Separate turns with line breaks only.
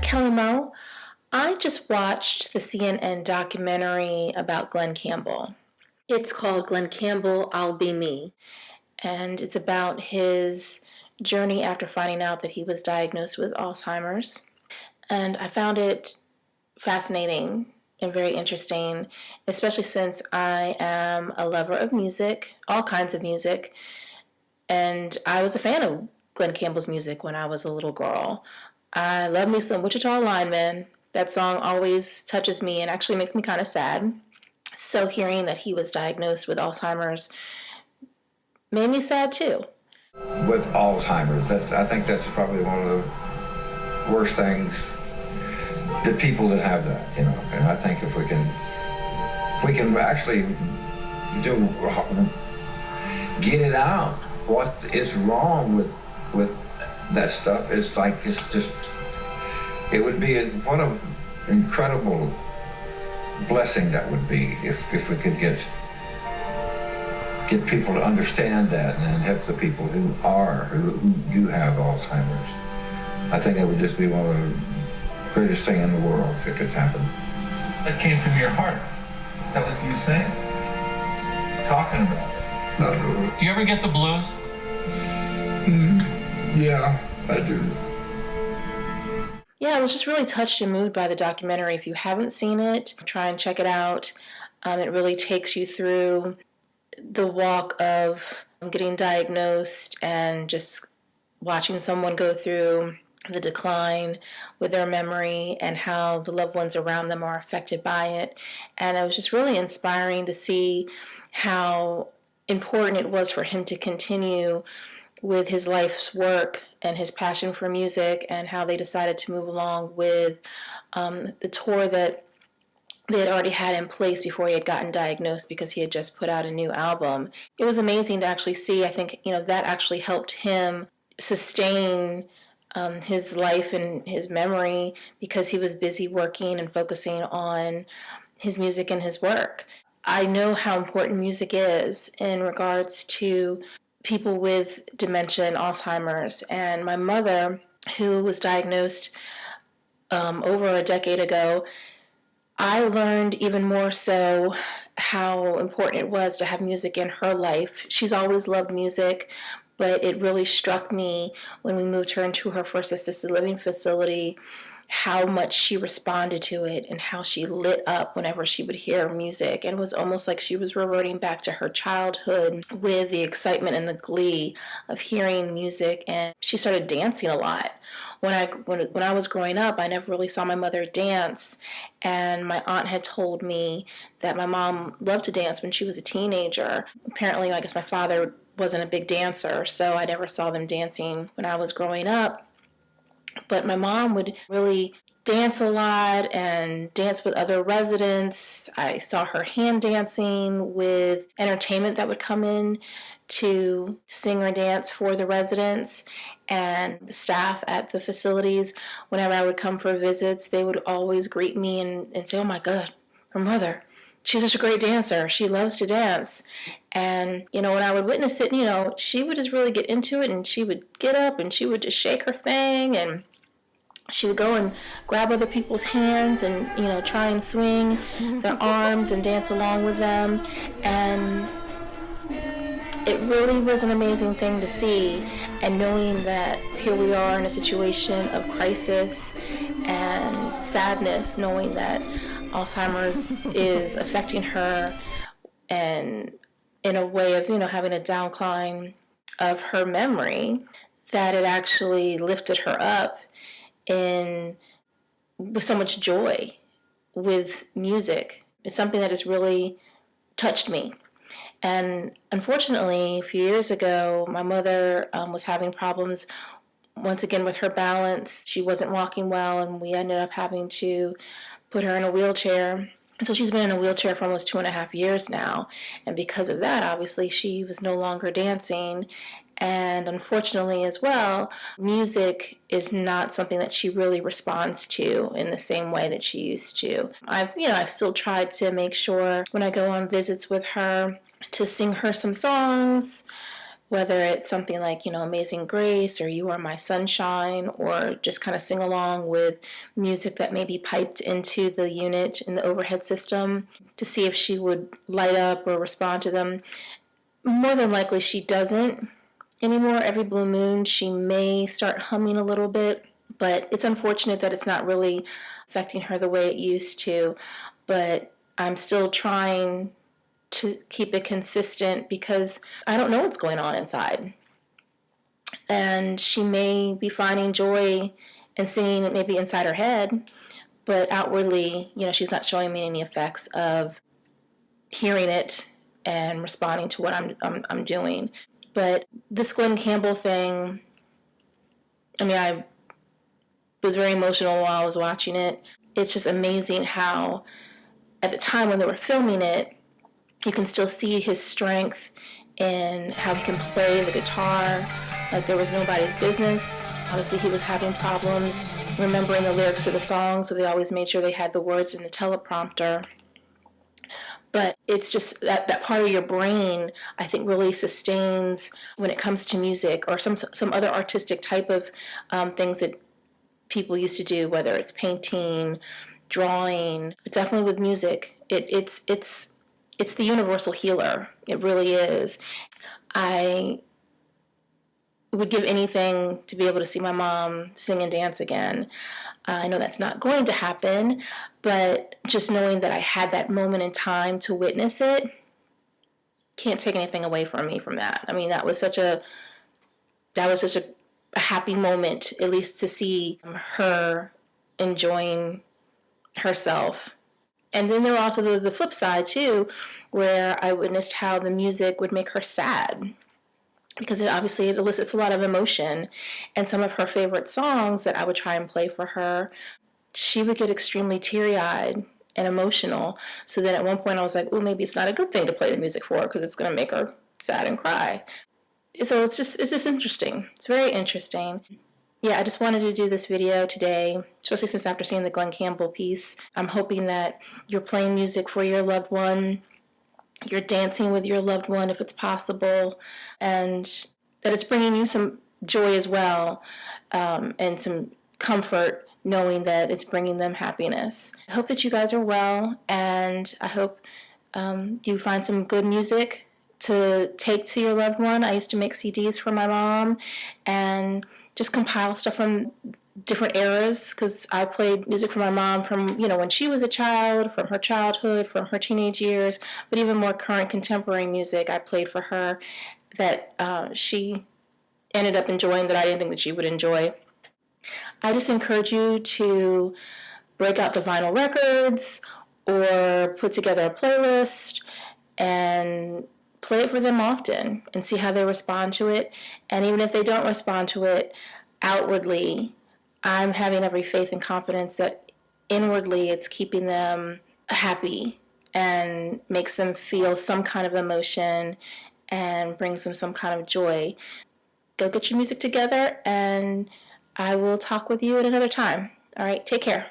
Kelly Mo, I just watched the CNN documentary about Glenn Campbell. It's called Glenn Campbell, I'll Be Me. And it's about his journey after finding out that he was diagnosed with Alzheimer's. And I found it fascinating and very interesting, especially since I am a lover of music, all kinds of music. And I was a fan of Glenn Campbell's music when I was a little girl. I love me some Wichita Lineman. That song always touches me and actually makes me kind of sad. So hearing that he was diagnosed with Alzheimer's made me sad too.
With Alzheimer's, I think that's probably one of the worst things. The people that have that, and I think if we can actually get it out, what is wrong with that stuff, it's just, it would be what an incredible blessing that would be if we could get people to understand that and help the people who do have Alzheimer's. I think it would just be one of the greatest thing in the world if it could happen.
That came from your heart. That was you saying, talking about it.
No.
Do you ever get the blues?
Yeah, I do.
Yeah, I was just really touched and moved by the documentary. If you haven't seen it, try and check it out. It really takes you through the walk of getting diagnosed and just watching someone go through the decline with their memory and how the loved ones around them are affected by it. And it was just really inspiring to see how important it was for him to continue with his life's work and his passion for music, and how they decided to move along with the tour that they had already had in place before he had gotten diagnosed, because he had just put out a new album. It was amazing to actually see. I think, that actually helped him sustain his life and his memory, because he was busy working and focusing on his music and his work. I know how important music is in regards to people with dementia and Alzheimer's. And my mother, who was diagnosed over a decade ago, I learned even more so how important it was to have music in her life. She's always loved music, but it really struck me when we moved her into her first assisted living facility, how much she responded to it and how she lit up whenever she would hear music. And it was almost like she was reverting back to her childhood with the excitement and the glee of hearing music. And she started dancing a lot. When I was growing up, I never really saw my mother dance. And my aunt had told me that my mom loved to dance when she was a teenager. Apparently, I guess my father wasn't a big dancer, so I never saw them dancing when I was growing up. But my mom would really dance a lot and dance with other residents. I saw her hand dancing with entertainment that would come in to sing or dance for the residents. And the staff at the facilities, whenever I would come for visits, they would always greet me and say, "Oh my God, her mother, she's such a great dancer. She loves to dance." And, when I would witness it, she would just really get into it, and she would get up and she would just shake her thing, and she would go and grab other people's hands and, try and swing their arms and dance along with them. And it really was an amazing thing to see. And knowing that here we are in a situation of crisis and sadness, knowing that Alzheimer's is affecting her, and in a way of, having a downcline of her memory, that it actually lifted her up with so much joy with music. It's something that has really touched me. And unfortunately, a few years ago, my mother was having problems once again with her balance. She wasn't walking well, and we ended up having to put her in a wheelchair. And so she's been in a wheelchair for almost 2.5 years now. And because of that, obviously, she was no longer dancing. And unfortunately as well, music is not something that she really responds to in the same way that she used to. I've still tried to make sure when I go on visits with her to sing her some songs, whether it's something like, Amazing Grace or You Are My Sunshine, or just kind of sing along with music that may be piped into the unit in the overhead system to see if she would light up or respond to them. More than likely she doesn't anymore. Every blue moon she may start humming a little bit, but it's unfortunate that it's not really affecting her the way it used to. But I'm still trying to keep it consistent because I don't know what's going on inside. And she may be finding joy in singing it maybe inside her head, but outwardly, she's not showing me any effects of hearing it and responding to what I'm doing. But this Glenn Campbell thing, I was very emotional while I was watching it. It's just amazing how at the time when they were filming it, you can still see his strength in how he can play the guitar like there was nobody's business. Obviously, he was having problems remembering the lyrics of the song, so they always made sure they had the words in the teleprompter. But it's just that part of your brain, I think, really sustains when it comes to music or some other artistic type of things that people used to do, whether it's painting, drawing. But definitely with music, it's the universal healer. It really is. I would give anything to be able to see my mom sing and dance again. I know that's not going to happen, but just knowing that I had that moment in time to witness it can't take anything away from me from that. That was such a happy moment, at least to see her enjoying herself. And then there were also the flip side too, where I witnessed how the music would make her sad, because it elicits a lot of emotion. And some of her favorite songs that I would try and play for her, she would get extremely teary-eyed and emotional. So then at one point I was like, oh, maybe it's not a good thing to play the music for her because it's going to make her sad and cry. So it's just interesting. It's very interesting. Yeah, I just wanted to do this video today, especially since after seeing the Glenn Campbell piece. I'm hoping that you're playing music for your loved one, you're dancing with your loved one if it's possible, and that it's bringing you some joy as well, and some comfort knowing that it's bringing them happiness. I hope that you guys are well, and I hope you find some good music to take to your loved one. I used to make CDs for my mom and just compile stuff from different eras, because I played music for my mom from, when she was a child, from her childhood, from her teenage years, but even more current contemporary music I played for her that she ended up enjoying that I didn't think that she would enjoy. I just encourage you to break out the vinyl records or put together a playlist and play it for them often and see how they respond to it. And even if they don't respond to it outwardly, I'm having every faith and confidence that inwardly it's keeping them happy and makes them feel some kind of emotion and brings them some kind of joy. Go get your music together, and I will talk with you at another time. All right, take care.